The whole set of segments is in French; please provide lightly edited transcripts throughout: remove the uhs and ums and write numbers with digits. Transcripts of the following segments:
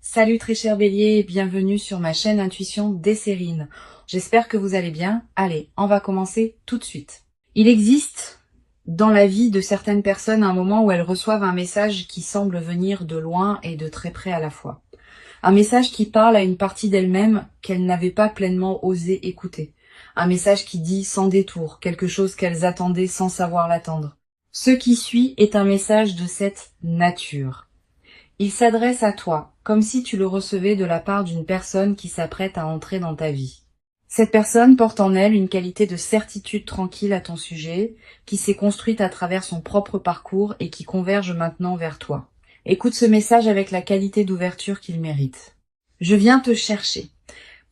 Salut très cher Bélier et bienvenue sur ma chaîne Intuition Desserine. J'espère que vous allez bien. Allez, on va commencer tout de suite. Il existe dans la vie de certaines personnes un moment où elles reçoivent un message qui semble venir de loin et de très près à la fois. Un message qui parle à une partie d'elles-mêmes qu'elles n'avaient pas pleinement osé écouter. Un message qui dit sans détour, quelque chose qu'elles attendaient sans savoir l'attendre. Ce qui suit est un message de cette nature. Il s'adresse à toi, comme si tu le recevais de la part d'une personne qui s'apprête à entrer dans ta vie. Cette personne porte en elle une qualité de certitude tranquille à ton sujet, qui s'est construite à travers son propre parcours et qui converge maintenant vers toi. Écoute ce message avec la qualité d'ouverture qu'il mérite. Je viens te chercher.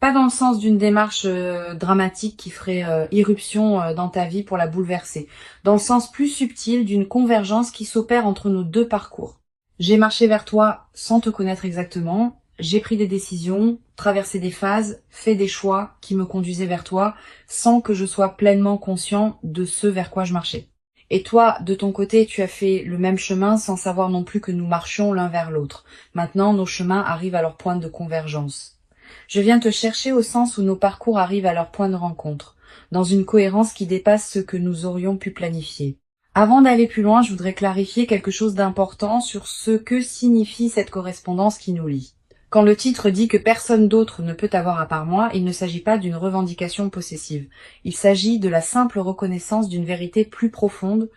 Pas dans le sens d'une démarche dramatique qui ferait irruption dans ta vie pour la bouleverser, dans le sens plus subtil d'une convergence qui s'opère entre nos deux parcours. J'ai marché vers toi sans te connaître exactement, j'ai pris des décisions, traversé des phases, fait des choix qui me conduisaient vers toi sans que je sois pleinement conscient de ce vers quoi je marchais. Et toi, de ton côté, tu as fait le même chemin sans savoir non plus que nous marchions l'un vers l'autre. Maintenant, nos chemins arrivent à leur point de convergence. Je viens te chercher au sens où nos parcours arrivent à leur point de rencontre, dans une cohérence qui dépasse ce que nous aurions pu planifier. Avant d'aller plus loin, je voudrais clarifier quelque chose d'important sur ce que signifie cette correspondance qui nous lie. Quand le titre dit que personne d'autre ne peut avoir à part moi, il ne s'agit pas d'une revendication possessive. Il s'agit de la simple reconnaissance d'une vérité plus profonde.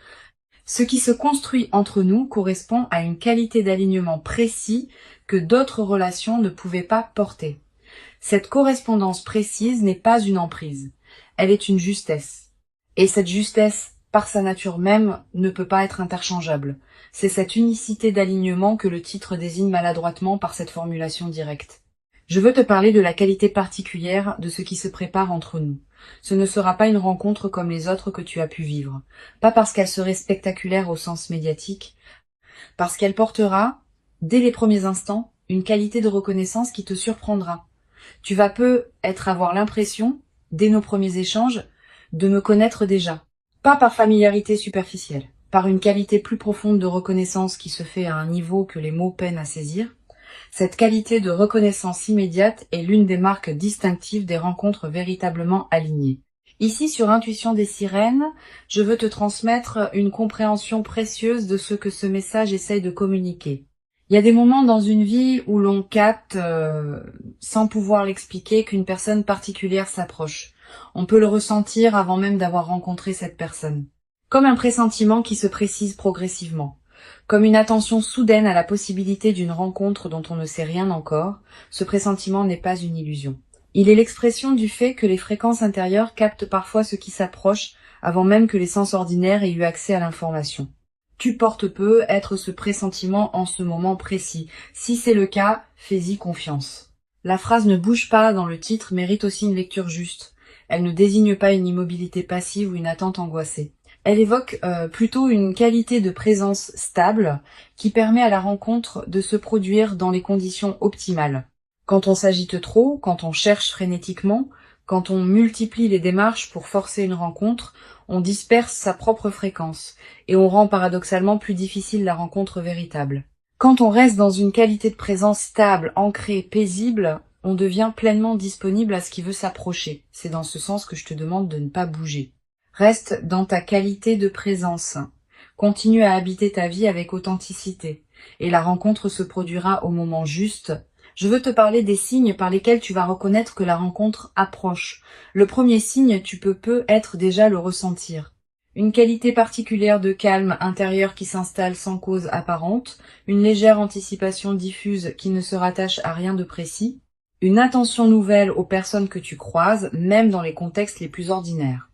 Ce qui se construit entre nous correspond à une qualité d'alignement précis que d'autres relations ne pouvaient pas porter. Cette correspondance précise n'est pas une emprise, elle est une justesse. Et cette justesse, par sa nature même, ne peut pas être interchangeable. C'est cette unicité d'alignement que le titre désigne maladroitement par cette formulation directe. Je veux te parler de la qualité particulière de ce qui se prépare entre nous. Ce ne sera pas une rencontre comme les autres que tu as pu vivre. Pas parce qu'elle serait spectaculaire au sens médiatique, parce qu'elle portera, dès les premiers instants, une qualité de reconnaissance qui te surprendra. Tu vas avoir l'impression, dès nos premiers échanges, de me connaître déjà. Pas par familiarité superficielle, par une qualité plus profonde de reconnaissance qui se fait à un niveau que les mots peinent à saisir. Cette qualité de reconnaissance immédiate est l'une des marques distinctives des rencontres véritablement alignées. Ici, sur Intuition des Sirènes, je veux te transmettre une compréhension précieuse de ce que ce message essaye de communiquer. Il y a des moments dans une vie où l'on capte, sans pouvoir l'expliquer, qu'une personne particulière s'approche. On peut le ressentir avant même d'avoir rencontré cette personne. Comme un pressentiment qui se précise progressivement. Comme une attention soudaine à la possibilité d'une rencontre dont on ne sait rien encore, ce pressentiment n'est pas une illusion. Il est l'expression du fait que les fréquences intérieures captent parfois ce qui s'approche avant même que les sens ordinaires aient eu accès à l'information. Tu portes peu être ce pressentiment en ce moment précis. Si c'est le cas, fais-y confiance. La phrase ne bouge pas dans le titre mérite aussi une lecture juste. Elle ne désigne pas une immobilité passive ou une attente angoissée. Elle évoque plutôt une qualité de présence stable qui permet à la rencontre de se produire dans les conditions optimales. Quand on s'agite trop, quand on cherche frénétiquement, quand on multiplie les démarches pour forcer une rencontre, on disperse sa propre fréquence et on rend paradoxalement plus difficile la rencontre véritable. Quand on reste dans une qualité de présence stable, ancrée, paisible, on devient pleinement disponible à ce qui veut s'approcher. C'est dans ce sens que je te demande de ne pas bouger. Reste dans ta qualité de présence. Continue à habiter ta vie avec authenticité. Et la rencontre se produira au moment juste. Je veux te parler des signes par lesquels tu vas reconnaître que la rencontre approche. Le premier signe, tu peux être déjà le ressentir. Une qualité particulière de calme intérieur qui s'installe sans cause apparente, une légère anticipation diffuse qui ne se rattache à rien de précis, une attention nouvelle aux personnes que tu croises, même dans les contextes les plus ordinaires.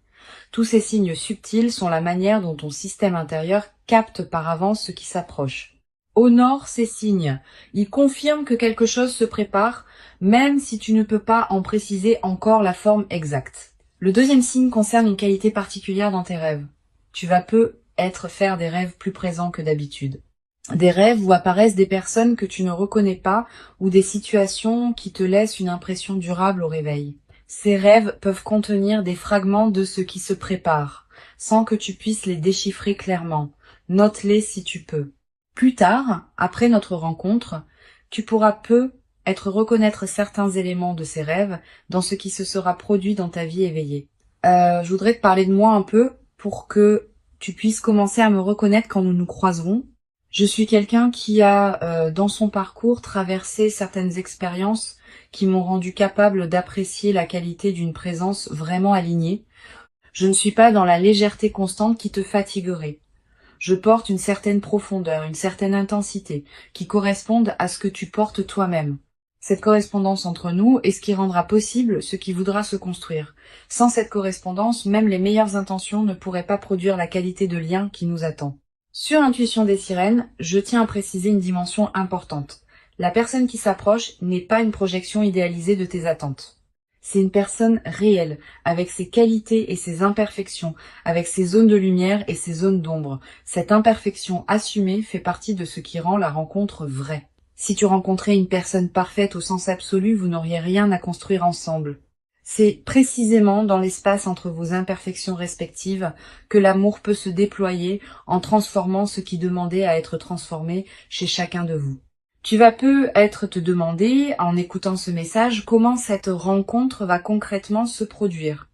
Tous ces signes subtils sont la manière dont ton système intérieur capte par avance ce qui s'approche. Honore ces signes. Ils confirment que quelque chose se prépare, même si tu ne peux pas en préciser encore la forme exacte. Le deuxième signe concerne une qualité particulière dans tes rêves. Tu vas faire des rêves plus présents que d'habitude. Des rêves où apparaissent des personnes que tu ne reconnais pas ou des situations qui te laissent une impression durable au réveil. Ces rêves peuvent contenir des fragments de ce qui se prépare, sans que tu puisses les déchiffrer clairement. Note-les si tu peux. Plus tard, après notre rencontre, tu pourras être reconnaître certains éléments de ces rêves dans ce qui se sera produit dans ta vie éveillée. Je voudrais te parler de moi un peu pour que tu puisses commencer à me reconnaître quand nous nous croiserons. Je suis quelqu'un qui a, dans son parcours, traversé certaines expériences qui m'ont rendu capable d'apprécier la qualité d'une présence vraiment alignée. Je ne suis pas dans la légèreté constante qui te fatiguerait. Je porte une certaine profondeur, une certaine intensité, qui correspondent à ce que tu portes toi-même. Cette correspondance entre nous est ce qui rendra possible ce qui voudra se construire. Sans cette correspondance, même les meilleures intentions ne pourraient pas produire la qualité de lien qui nous attend. Sur l'intuition des sirènes, je tiens à préciser une dimension importante. La personne qui s'approche n'est pas une projection idéalisée de tes attentes. C'est une personne réelle, avec ses qualités et ses imperfections, avec ses zones de lumière et ses zones d'ombre. Cette imperfection assumée fait partie de ce qui rend la rencontre vraie. Si tu rencontrais une personne parfaite au sens absolu, vous n'auriez rien à construire ensemble. C'est précisément dans l'espace entre vos imperfections respectives que l'amour peut se déployer en transformant ce qui demandait à être transformé chez chacun de vous. Tu vas peut-être te demander, en écoutant ce message, comment cette rencontre va concrètement se produire.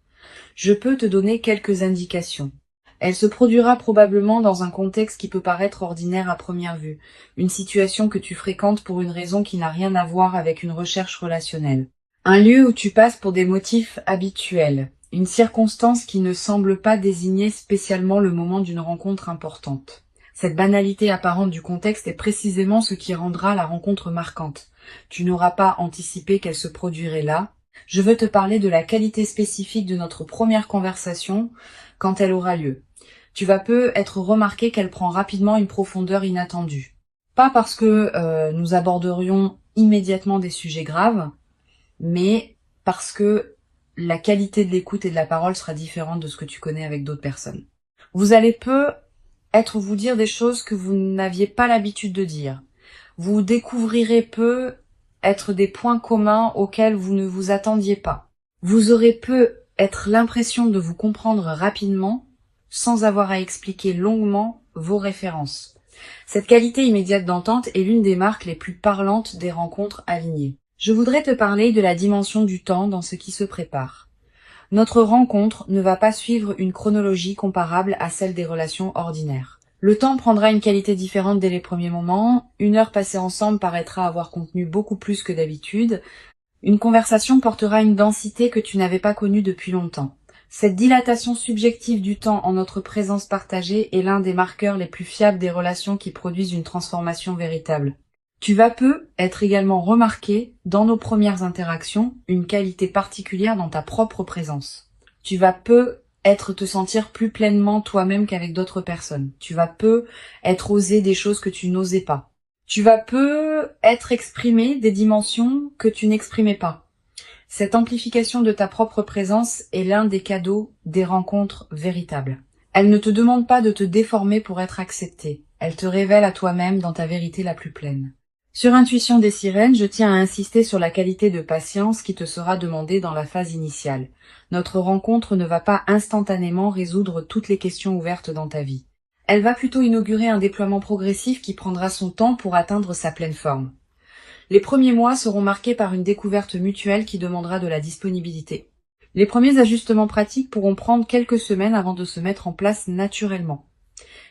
Je peux te donner quelques indications. Elle se produira probablement dans un contexte qui peut paraître ordinaire à première vue, une situation que tu fréquentes pour une raison qui n'a rien à voir avec une recherche relationnelle. Un lieu où tu passes pour des motifs habituels, une circonstance qui ne semble pas désigner spécialement le moment d'une rencontre importante. Cette banalité apparente du contexte est précisément ce qui rendra la rencontre marquante. Tu n'auras pas anticipé qu'elle se produirait là. Je veux te parler de la qualité spécifique de notre première conversation quand elle aura lieu. Tu vas peut-être remarquer qu'elle prend rapidement une profondeur inattendue. Pas parce que nous aborderions immédiatement des sujets graves, mais parce que la qualité de l'écoute et de la parole sera différente de ce que tu connais avec d'autres personnes. Vous allez peut-être vous dire des choses que vous n'aviez pas l'habitude de dire. Vous découvrirez peut-être des points communs auxquels vous ne vous attendiez pas. Vous aurez peut-être l'impression de vous comprendre rapidement sans avoir à expliquer longuement vos références. Cette qualité immédiate d'entente est l'une des marques les plus parlantes des rencontres alignées. Je voudrais te parler de la dimension du temps dans ce qui se prépare. Notre rencontre ne va pas suivre une chronologie comparable à celle des relations ordinaires. Le temps prendra une qualité différente dès les premiers moments, une heure passée ensemble paraîtra avoir contenu beaucoup plus que d'habitude, une conversation portera une densité que tu n'avais pas connue depuis longtemps. Cette dilatation subjective du temps en notre présence partagée est l'un des marqueurs les plus fiables des relations qui produisent une transformation véritable. Tu vas peut-être également remarquer, dans nos premières interactions, une qualité particulière dans ta propre présence. Tu vas peut-être te sentir plus pleinement toi-même qu'avec d'autres personnes. Tu vas peut-être oser des choses que tu n'osais pas. Tu vas peut-être exprimer des dimensions que tu n'exprimais pas. Cette amplification de ta propre présence est l'un des cadeaux des rencontres véritables. Elle ne te demande pas de te déformer pour être acceptée. Elle te révèle à toi-même dans ta vérité la plus pleine. Sur Intuition des sirènes, je tiens à insister sur la qualité de patience qui te sera demandée dans la phase initiale. Notre rencontre ne va pas instantanément résoudre toutes les questions ouvertes dans ta vie. Elle va plutôt inaugurer un déploiement progressif qui prendra son temps pour atteindre sa pleine forme. Les premiers mois seront marqués par une découverte mutuelle qui demandera de la disponibilité. Les premiers ajustements pratiques pourront prendre quelques semaines avant de se mettre en place naturellement.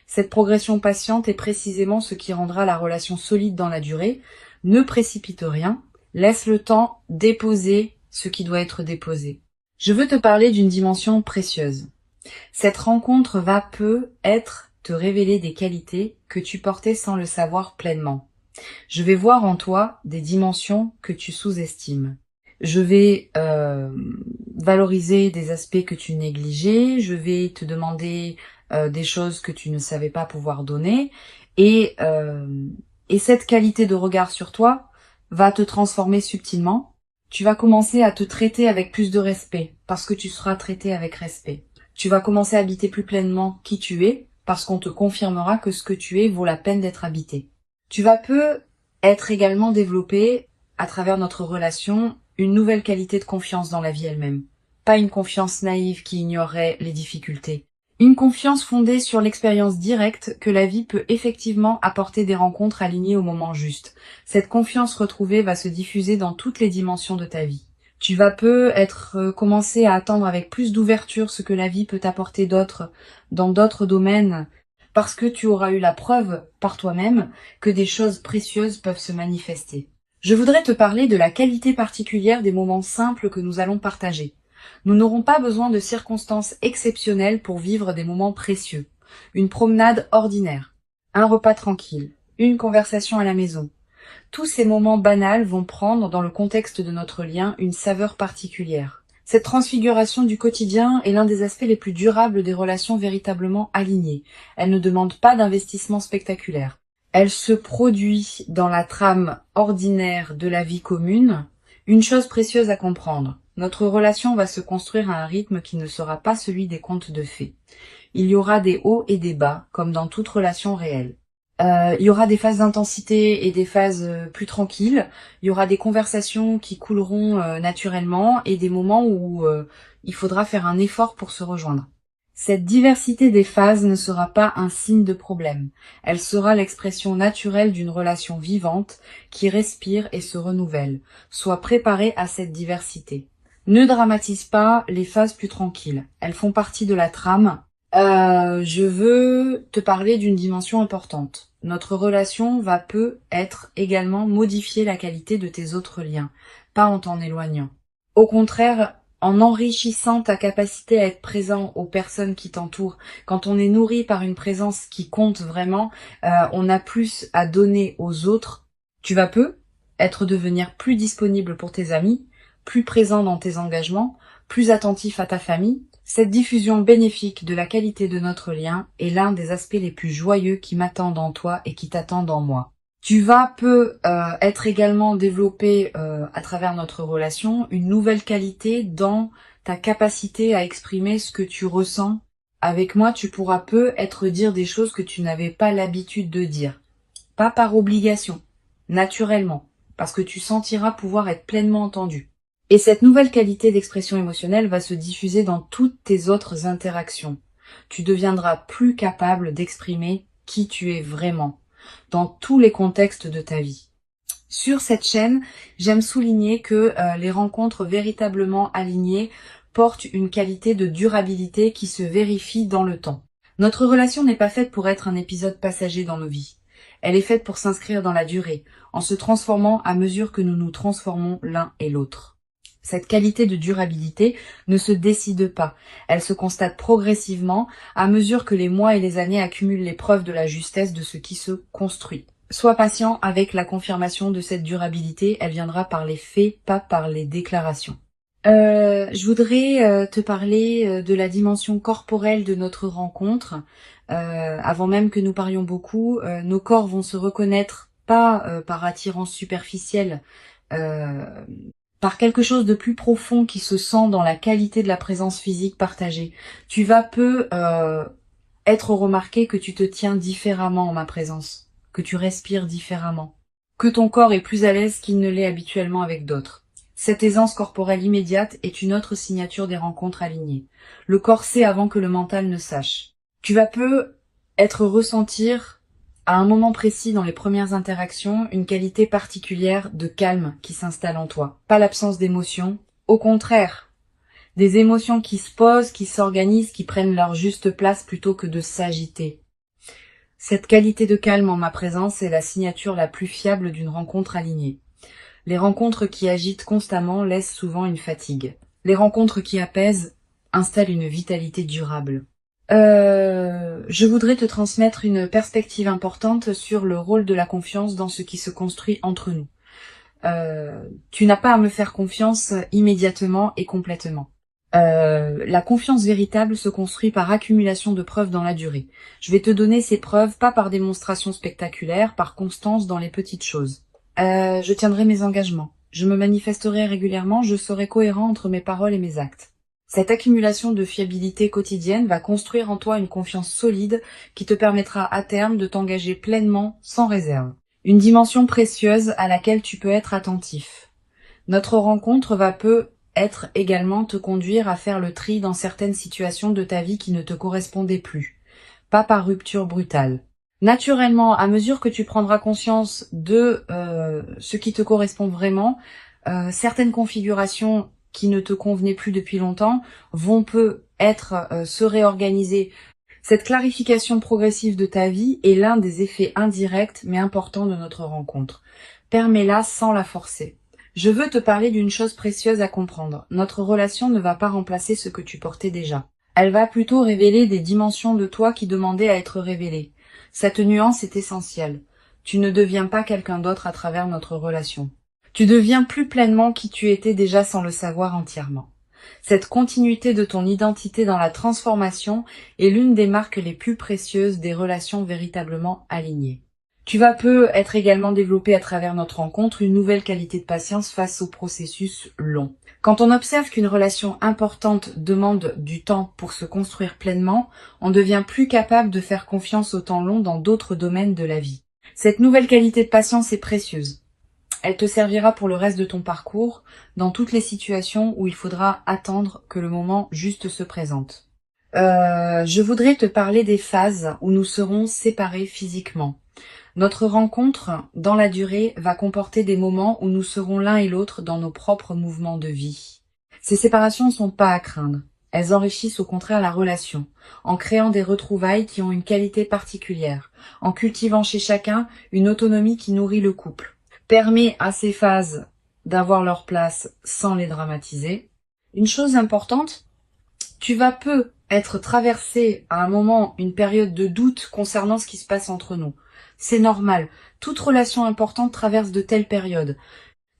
Cette progression patiente est précisément ce qui rendra la relation solide dans la durée. Ne précipite rien, laisse le temps déposer ce qui doit être déposé. Je veux te parler d'une dimension précieuse. Cette rencontre va peut-être te révéler des qualités que tu portais sans le savoir pleinement. Je vais voir en toi des dimensions que tu sous-estimes. Je vais valoriser des aspects que tu négligeais, je vais te demander des choses que tu ne savais pas pouvoir donner, et cette qualité de regard sur toi va te transformer subtilement. Tu vas commencer à te traiter avec plus de respect, parce que tu seras traité avec respect. Tu vas commencer à habiter plus pleinement qui tu es, parce qu'on te confirmera que ce que tu es vaut la peine d'être habité. Tu vas peut-être également développer, à travers notre relation, une nouvelle qualité de confiance dans la vie elle-même. Pas une confiance naïve qui ignorerait les difficultés, Une confiance fondée sur l'expérience directe que la vie peut effectivement apporter des rencontres alignées au moment juste. Cette confiance retrouvée va se diffuser dans toutes les dimensions de ta vie. Tu vas commencer à attendre avec plus d'ouverture ce que la vie peut t'apporter d'autre dans d'autres domaines parce que tu auras eu la preuve par toi-même que des choses précieuses peuvent se manifester. Je voudrais te parler de la qualité particulière des moments simples que nous allons partager. Nous n'aurons pas besoin de circonstances exceptionnelles pour vivre des moments précieux. Une promenade ordinaire, un repas tranquille, une conversation à la maison. Tous ces moments banals vont prendre, dans le contexte de notre lien, une saveur particulière. Cette transfiguration du quotidien est l'un des aspects les plus durables des relations véritablement alignées. Elle ne demande pas d'investissement spectaculaire. Elle se produit dans la trame ordinaire de la vie commune. Une chose précieuse à comprendre. Notre relation va se construire à un rythme qui ne sera pas celui des contes de fées. Il y aura des hauts et des bas, comme dans toute relation réelle. Il y aura des phases d'intensité et des phases plus tranquilles. Il y aura des conversations qui couleront naturellement et des moments où il faudra faire un effort pour se rejoindre. Cette diversité des phases ne sera pas un signe de problème. Elle sera l'expression naturelle d'une relation vivante qui respire et se renouvelle. Sois préparé à cette diversité. Ne dramatise pas les phases plus tranquilles. Elles font partie de la trame. Je veux te parler d'une dimension importante. Notre relation peut être également modifier la qualité de tes autres liens, pas en t'en éloignant. Au contraire, en enrichissant ta capacité à être présent aux personnes qui t'entourent. Quand on est nourri par une présence qui compte vraiment, on a plus à donner aux autres. Tu vas devenir plus disponible pour tes amis, plus présent dans tes engagements, plus attentif à ta famille. Cette diffusion bénéfique de la qualité de notre lien est l'un des aspects les plus joyeux qui m'attendent en toi et qui t'attendent en moi. Tu vas être également développé à travers notre relation une nouvelle qualité dans ta capacité à exprimer ce que tu ressens. Avec moi, tu pourras dire des choses que tu n'avais pas l'habitude de dire. Pas par obligation, naturellement, parce que tu sentiras pouvoir être pleinement entendu. Et cette nouvelle qualité d'expression émotionnelle va se diffuser dans toutes tes autres interactions. Tu deviendras plus capable d'exprimer qui tu es vraiment, dans tous les contextes de ta vie. Sur cette chaîne, j'aime souligner que les rencontres véritablement alignées portent une qualité de durabilité qui se vérifie dans le temps. Notre relation n'est pas faite pour être un épisode passager dans nos vies. Elle est faite pour s'inscrire dans la durée, en se transformant à mesure que nous nous transformons l'un et l'autre. Cette qualité de durabilité ne se décide pas, elle se constate progressivement à mesure que les mois et les années accumulent les preuves de la justesse de ce qui se construit. Sois patient avec la confirmation de cette durabilité, elle viendra par les faits, pas par les déclarations. Je voudrais te parler de la dimension corporelle de notre rencontre. Avant même que nous parlions beaucoup, nos corps vont se reconnaître, pas par attirance superficielle, par quelque chose de plus profond qui se sent dans la qualité de la présence physique partagée. Tu vas être remarqué que tu te tiens différemment en ma présence, que tu respires différemment, que ton corps est plus à l'aise qu'il ne l'est habituellement avec d'autres. Cette aisance corporelle immédiate est une autre signature des rencontres alignées. Le corps sait avant que le mental ne sache. Tu vas ressentir à un moment précis dans les premières interactions, une qualité particulière de calme qui s'installe en toi. Pas l'absence d'émotions, au contraire. Des émotions qui se posent, qui s'organisent, qui prennent leur juste place plutôt que de s'agiter. Cette qualité de calme en ma présence est la signature la plus fiable d'une rencontre alignée. Les rencontres qui agitent constamment laissent souvent une fatigue. Les rencontres qui apaisent installent une vitalité durable. Je voudrais te transmettre une perspective importante sur le rôle de la confiance dans ce qui se construit entre nous. Tu n'as pas à me faire confiance immédiatement et complètement. La confiance véritable se construit par accumulation de preuves dans la durée. Je vais te donner ces preuves, pas par démonstration spectaculaire, par constance dans les petites choses. Je tiendrai mes engagements. Je me manifesterai régulièrement, je serai cohérent entre mes paroles et mes actes. Cette accumulation de fiabilité quotidienne va construire en toi une confiance solide qui te permettra à terme de t'engager pleinement, sans réserve. Une dimension précieuse à laquelle tu peux être attentif. Notre rencontre va être également te conduire à faire le tri dans certaines situations de ta vie qui ne te correspondaient plus, pas par rupture brutale. Naturellement, à mesure que tu prendras conscience de ce qui te correspond vraiment, certaines configurations qui ne te convenaient plus depuis longtemps vont se réorganiser. Cette clarification progressive de ta vie est l'un des effets indirects mais importants de notre rencontre. Permets-la sans la forcer. Je veux te parler d'une chose précieuse à comprendre. Notre relation ne va pas remplacer ce que tu portais déjà. Elle va plutôt révéler des dimensions de toi qui demandaient à être révélées. Cette nuance est essentielle. Tu ne deviens pas quelqu'un d'autre à travers notre relation. Tu deviens plus pleinement qui tu étais déjà sans le savoir entièrement. Cette continuité de ton identité dans la transformation est l'une des marques les plus précieuses des relations véritablement alignées. Tu vas être également développé à travers notre rencontre une nouvelle qualité de patience face au processus long. Quand on observe qu'une relation importante demande du temps pour se construire pleinement, on devient plus capable de faire confiance au temps long dans d'autres domaines de la vie. Cette nouvelle qualité de patience est précieuse. Elle te servira pour le reste de ton parcours, dans toutes les situations où il faudra attendre que le moment juste se présente. Je voudrais te parler des phases où nous serons séparés physiquement. Notre rencontre, dans la durée, va comporter des moments où nous serons l'un et l'autre dans nos propres mouvements de vie. Ces séparations ne sont pas à craindre. Elles enrichissent au contraire la relation, en créant des retrouvailles qui ont une qualité particulière, en cultivant chez chacun une autonomie qui nourrit le couple. Permet à ces phases d'avoir leur place sans les dramatiser. Une chose importante, tu vas être traversé à un moment une période de doute concernant ce qui se passe entre nous. C'est normal, toute relation importante traverse de telles périodes.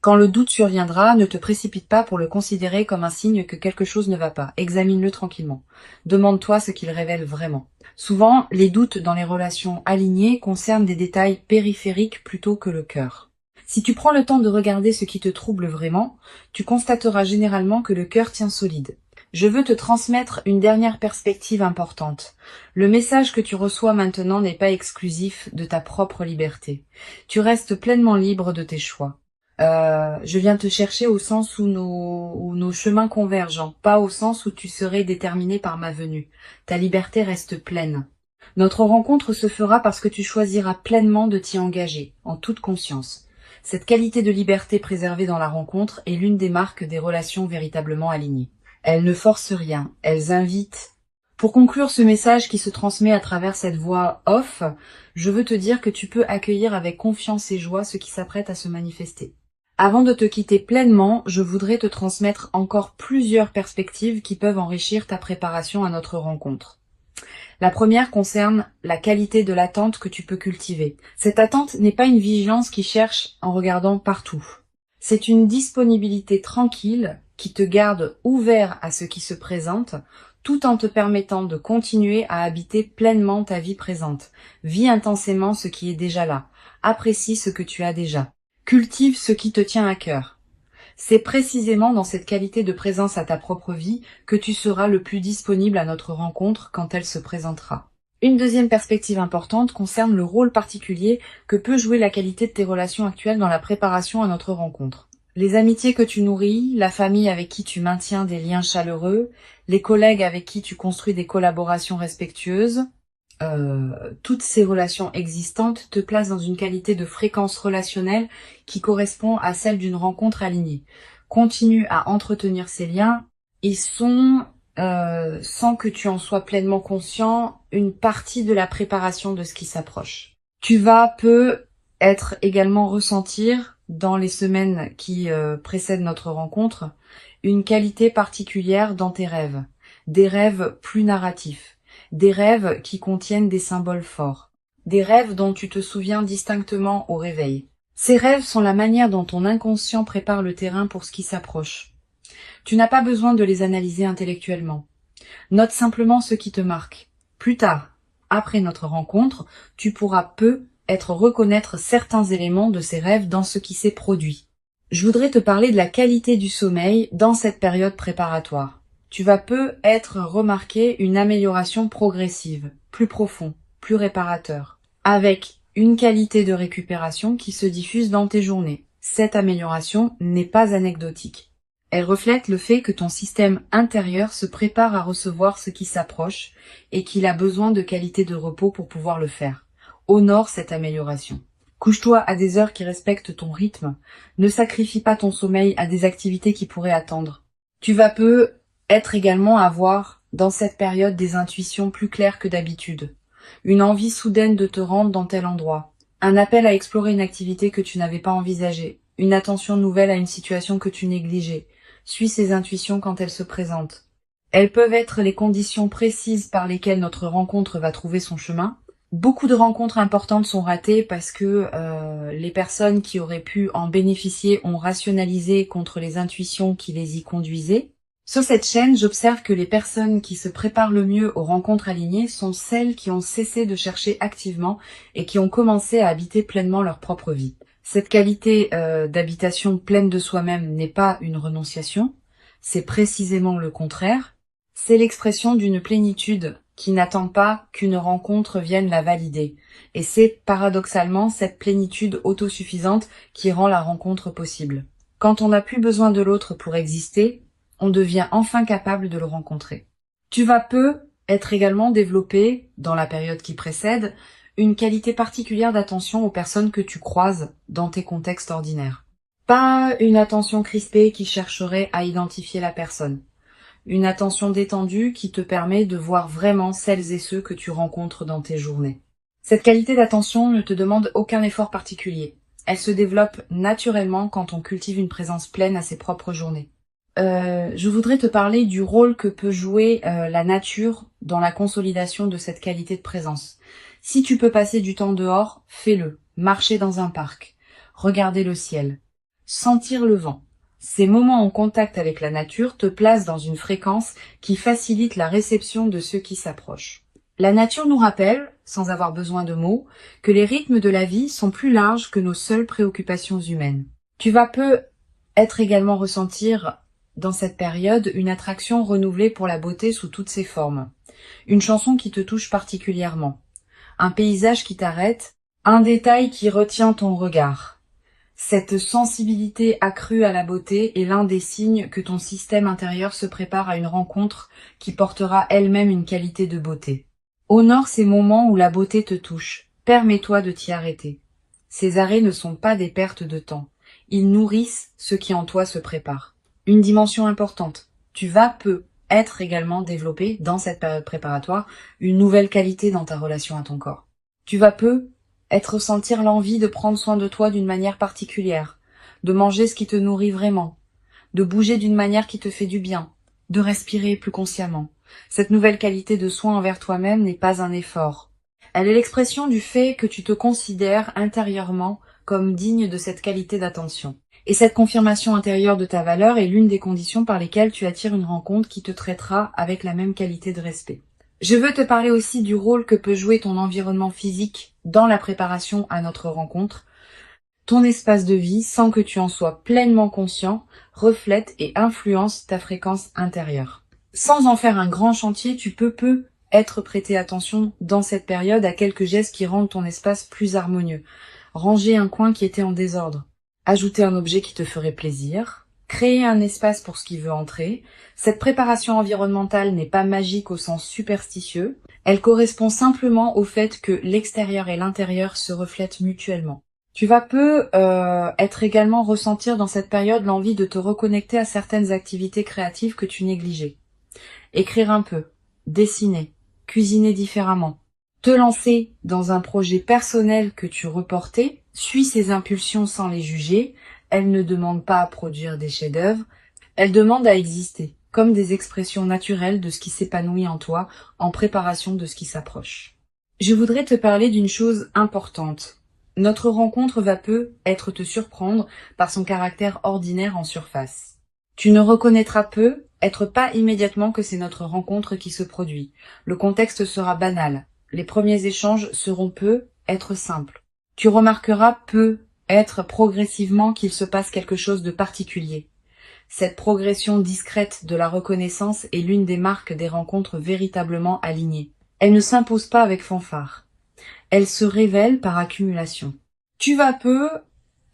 Quand le doute surviendra, ne te précipite pas pour le considérer comme un signe que quelque chose ne va pas. Examine-le tranquillement. Demande-toi ce qu'il révèle vraiment. Souvent, les doutes dans les relations alignées concernent des détails périphériques plutôt que le cœur. Si tu prends le temps de regarder ce qui te trouble vraiment, tu constateras généralement que le cœur tient solide. Je veux te transmettre une dernière perspective importante. Le message que tu reçois maintenant n'est pas exclusif de ta propre liberté. Tu restes pleinement libre de tes choix. Je viens te chercher au sens où nos chemins convergent, pas au sens où tu serais déterminé par ma venue. Ta liberté reste pleine. Notre rencontre se fera parce que tu choisiras pleinement de t'y engager, en toute conscience. Cette qualité de liberté préservée dans la rencontre est l'une des marques des relations véritablement alignées. Elles ne forcent rien, elles invitent. Pour conclure ce message qui se transmet à travers cette voix off, je veux te dire que tu peux accueillir avec confiance et joie ce qui s'apprête à se manifester. Avant de te quitter pleinement, je voudrais te transmettre encore plusieurs perspectives qui peuvent enrichir ta préparation à notre rencontre. La première concerne la qualité de l'attente que tu peux cultiver. Cette attente n'est pas une vigilance qui cherche en regardant partout. C'est une disponibilité tranquille qui te garde ouvert à ce qui se présente, tout en te permettant de continuer à habiter pleinement ta vie présente. Vis intensément ce qui est déjà là. Apprécie ce que tu as déjà. Cultive ce qui te tient à cœur. C'est précisément dans cette qualité de présence à ta propre vie que tu seras le plus disponible à notre rencontre quand elle se présentera. Une deuxième perspective importante concerne le rôle particulier que peut jouer la qualité de tes relations actuelles dans la préparation à notre rencontre. Les amitiés que tu nourris, la famille avec qui tu maintiens des liens chaleureux, les collègues avec qui tu construis des collaborations respectueuses, toutes ces relations existantes te placent dans une qualité de fréquence relationnelle qui correspond à celle d'une rencontre alignée. Continue à entretenir ces liens. Ils sont, sans que tu en sois pleinement conscient, une partie de la préparation de ce qui s'approche. Tu vas être également ressentir, dans les semaines qui précèdent notre rencontre, une qualité particulière dans tes rêves. Des rêves plus narratifs. Des rêves qui contiennent des symboles forts. Des rêves dont tu te souviens distinctement au réveil. Ces rêves sont la manière dont ton inconscient prépare le terrain pour ce qui s'approche. Tu n'as pas besoin de les analyser intellectuellement. Note simplement ce qui te marque. Plus tard, après notre rencontre, tu pourras reconnaître certains éléments de ces rêves dans ce qui s'est produit. Je voudrais te parler de la qualité du sommeil dans cette période préparatoire. Tu vas remarquer une amélioration progressive, plus profond, plus réparateur, avec une qualité de récupération qui se diffuse dans tes journées. Cette amélioration n'est pas anecdotique. Elle reflète le fait que ton système intérieur se prépare à recevoir ce qui s'approche et qu'il a besoin de qualité de repos pour pouvoir le faire. Honore cette amélioration. Couche-toi à des heures qui respectent ton rythme. Ne sacrifie pas ton sommeil à des activités qui pourraient attendre. Tu vas peu être également avoir, dans cette période, des intuitions plus claires que d'habitude. Une envie soudaine de te rendre dans tel endroit. Un appel à explorer une activité que tu n'avais pas envisagée. Une attention nouvelle à une situation que tu négligeais. Suis ces intuitions quand elles se présentent. Elles peuvent être les conditions précises par lesquelles notre rencontre va trouver son chemin. Beaucoup de rencontres importantes sont ratées parce que les personnes qui auraient pu en bénéficier ont rationalisé contre les intuitions qui les y conduisaient. Sur cette chaîne, j'observe que les personnes qui se préparent le mieux aux rencontres alignées sont celles qui ont cessé de chercher activement et qui ont commencé à habiter pleinement leur propre vie. Cette qualité d'habitation pleine de soi-même n'est pas une renonciation, c'est précisément le contraire. C'est l'expression d'une plénitude qui n'attend pas qu'une rencontre vienne la valider. Et c'est paradoxalement cette plénitude autosuffisante qui rend la rencontre possible. Quand on n'a plus besoin de l'autre pour exister, on devient enfin capable de le rencontrer. Tu vas peu être également développé, dans la période qui précède, une qualité particulière d'attention aux personnes que tu croises dans tes contextes ordinaires. Pas une attention crispée qui chercherait à identifier la personne. Une attention détendue qui te permet de voir vraiment celles et ceux que tu rencontres dans tes journées. Cette qualité d'attention ne te demande aucun effort particulier. Elle se développe naturellement quand on cultive une présence pleine à ses propres journées. Je voudrais te parler du rôle que peut jouer la nature dans la consolidation de cette qualité de présence. Si tu peux passer du temps dehors, fais-le. Marcher dans un parc, regarder le ciel, sentir le vent. Ces moments en contact avec la nature te placent dans une fréquence qui facilite la réception de ceux qui s'approchent. La nature nous rappelle, sans avoir besoin de mots, que les rythmes de la vie sont plus larges que nos seules préoccupations humaines. Tu vas peu être également ressentir dans cette période une attraction renouvelée pour la beauté sous toutes ses formes. Une chanson qui te touche particulièrement. Un paysage qui t'arrête, un détail qui retient ton regard. Cette sensibilité accrue à la beauté est l'un des signes que ton système intérieur se prépare à une rencontre qui portera elle-même une qualité de beauté. Honore ces moments où la beauté te touche. Permets-toi de t'y arrêter. Ces arrêts ne sont pas des pertes de temps. Ils nourrissent ce qui en toi se prépare. Une dimension importante. Tu vas peu être également développé dans cette période préparatoire une nouvelle qualité dans ta relation à ton corps. Tu vas peu ressentir l'envie de prendre soin de toi d'une manière particulière, de manger ce qui te nourrit vraiment, de bouger d'une manière qui te fait du bien, de respirer plus consciemment. Cette nouvelle qualité de soin envers toi-même n'est pas un effort. Elle est l'expression du fait que tu te considères intérieurement comme digne de cette qualité d'attention. Et cette confirmation intérieure de ta valeur est l'une des conditions par lesquelles tu attires une rencontre qui te traitera avec la même qualité de respect. Je veux te parler aussi du rôle que peut jouer ton environnement physique dans la préparation à notre rencontre. Ton espace de vie, sans que tu en sois pleinement conscient, reflète et influence ta fréquence intérieure. Sans en faire un grand chantier, tu peux peu être prêté attention dans cette période à quelques gestes qui rendent ton espace plus harmonieux. Ranger un coin qui était en désordre. Ajouter un objet qui te ferait plaisir, créer un espace pour ce qui veut entrer. Cette préparation environnementale n'est pas magique au sens superstitieux, elle correspond simplement au fait que l'extérieur et l'intérieur se reflètent mutuellement. Tu vas peu être également ressentir dans cette période l'envie de te reconnecter à certaines activités créatives que tu négligeais. Écrire un peu, dessiner, cuisiner différemment. Te lancer dans un projet personnel que tu reportais, suis ces impulsions sans les juger, elles ne demandent pas à produire des chefs-d'œuvre, elles demandent à exister, comme des expressions naturelles de ce qui s'épanouit en toi, en préparation de ce qui s'approche. Je voudrais te parler d'une chose importante. Notre rencontre va peu être te surprendre par son caractère ordinaire en surface. Tu ne reconnaîtras peu être pas immédiatement que c'est notre rencontre qui se produit. Le contexte sera banal. Les premiers échanges seront peu être simples. Tu remarqueras peu être progressivement qu'il se passe quelque chose de particulier. Cette progression discrète de la reconnaissance est l'une des marques des rencontres véritablement alignées. Elle ne s'impose pas avec fanfare. Elle se révèle par accumulation. Tu vas peu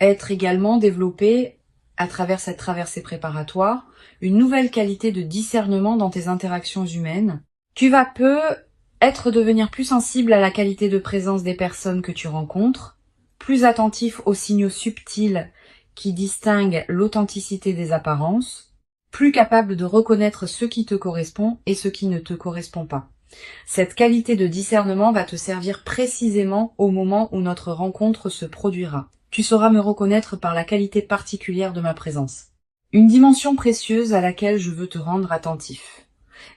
être également développé à travers cette traversée préparatoire, une nouvelle qualité de discernement dans tes interactions humaines. Tu vas devenir plus sensible à la qualité de présence des personnes que tu rencontres, plus attentif aux signaux subtils qui distinguent l'authenticité des apparences, plus capable de reconnaître ce qui te correspond et ce qui ne te correspond pas. Cette qualité de discernement va te servir précisément au moment où notre rencontre se produira. Tu sauras me reconnaître par la qualité particulière de ma présence. Une dimension précieuse à laquelle je veux te rendre attentif.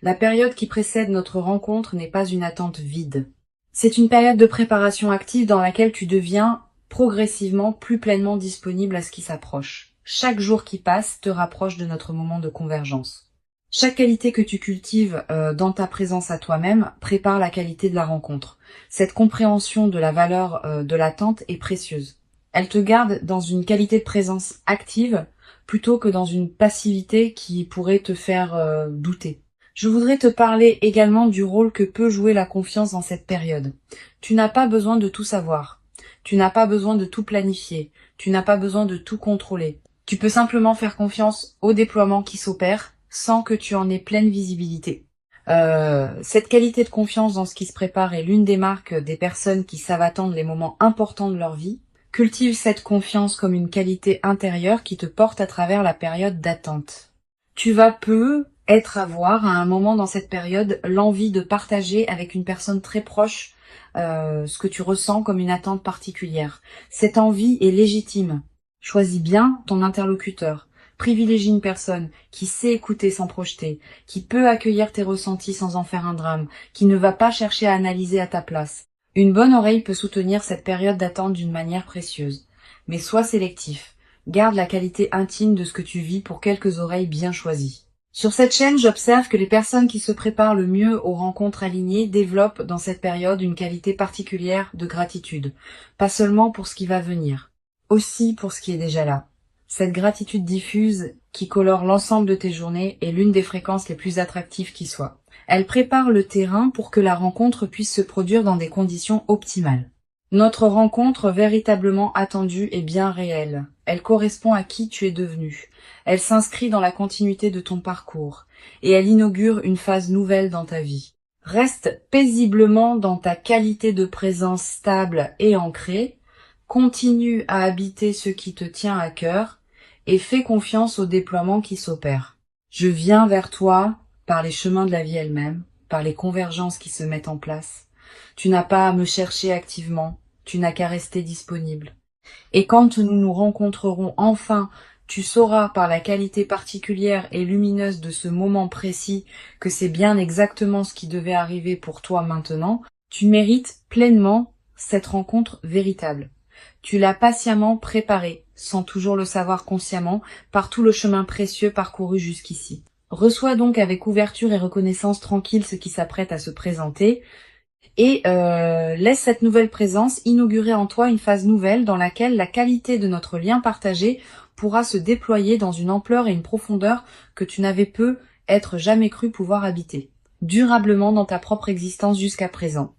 La période qui précède notre rencontre n'est pas une attente vide. C'est une période de préparation active dans laquelle tu deviens progressivement plus pleinement disponible à ce qui s'approche. Chaque jour qui passe te rapproche de notre moment de convergence. Chaque qualité que tu cultives dans ta présence à toi-même prépare la qualité de la rencontre. Cette compréhension de la valeur de l'attente est précieuse. Elle te garde dans une qualité de présence active plutôt que dans une passivité qui pourrait te faire douter. Je voudrais te parler également du rôle que peut jouer la confiance dans cette période. Tu n'as pas besoin de tout savoir. Tu n'as pas besoin de tout planifier. Tu n'as pas besoin de tout contrôler. Tu peux simplement faire confiance au déploiement qui s'opère sans que tu en aies pleine visibilité. Cette qualité de confiance dans ce qui se prépare est l'une des marques des personnes qui savent attendre les moments importants de leur vie. Cultive cette confiance comme une qualité intérieure qui te porte à travers la période d'attente. Tu vas avoir à un moment dans cette période l'envie de partager avec une personne très proche ce que tu ressens comme une attente particulière. Cette envie est légitime. Choisis bien ton interlocuteur. Privilégie une personne qui sait écouter sans projeter, qui peut accueillir tes ressentis sans en faire un drame, qui ne va pas chercher à analyser à ta place. Une bonne oreille peut soutenir cette période d'attente d'une manière précieuse. Mais sois sélectif. Garde la qualité intime de ce que tu vis pour quelques oreilles bien choisies. Sur cette chaîne, j'observe que les personnes qui se préparent le mieux aux rencontres alignées développent dans cette période une qualité particulière de gratitude. Pas seulement pour ce qui va venir, aussi pour ce qui est déjà là. Cette gratitude diffuse qui colore l'ensemble de tes journées est l'une des fréquences les plus attractives qui soient. Elle prépare le terrain pour que la rencontre puisse se produire dans des conditions optimales. Notre rencontre véritablement attendue est bien réelle. Elle correspond à qui tu es devenu. Elle s'inscrit dans la continuité de ton parcours et elle inaugure une phase nouvelle dans ta vie. Reste paisiblement dans ta qualité de présence stable et ancrée. Continue à habiter ce qui te tient à cœur et fais confiance au déploiement qui s'opère. Je viens vers toi par les chemins de la vie elle-même, par les convergences qui se mettent en place. Tu n'as pas à me chercher activement, tu n'as qu'à rester disponible. Et quand nous nous rencontrerons enfin, tu sauras par la qualité particulière et lumineuse de ce moment précis que c'est bien exactement ce qui devait arriver pour toi maintenant. Tu mérites pleinement cette rencontre véritable. Tu l'as patiemment préparée, sans toujours le savoir consciemment, par tout le chemin précieux parcouru jusqu'ici. Reçois donc avec ouverture et reconnaissance tranquille ce qui s'apprête à se présenter et laisse cette nouvelle présence inaugurer en toi une phase nouvelle dans laquelle la qualité de notre lien partagé pourra se déployer dans une ampleur et une profondeur que tu n'avais jamais cru pouvoir habiter, durablement dans ta propre existence jusqu'à présent.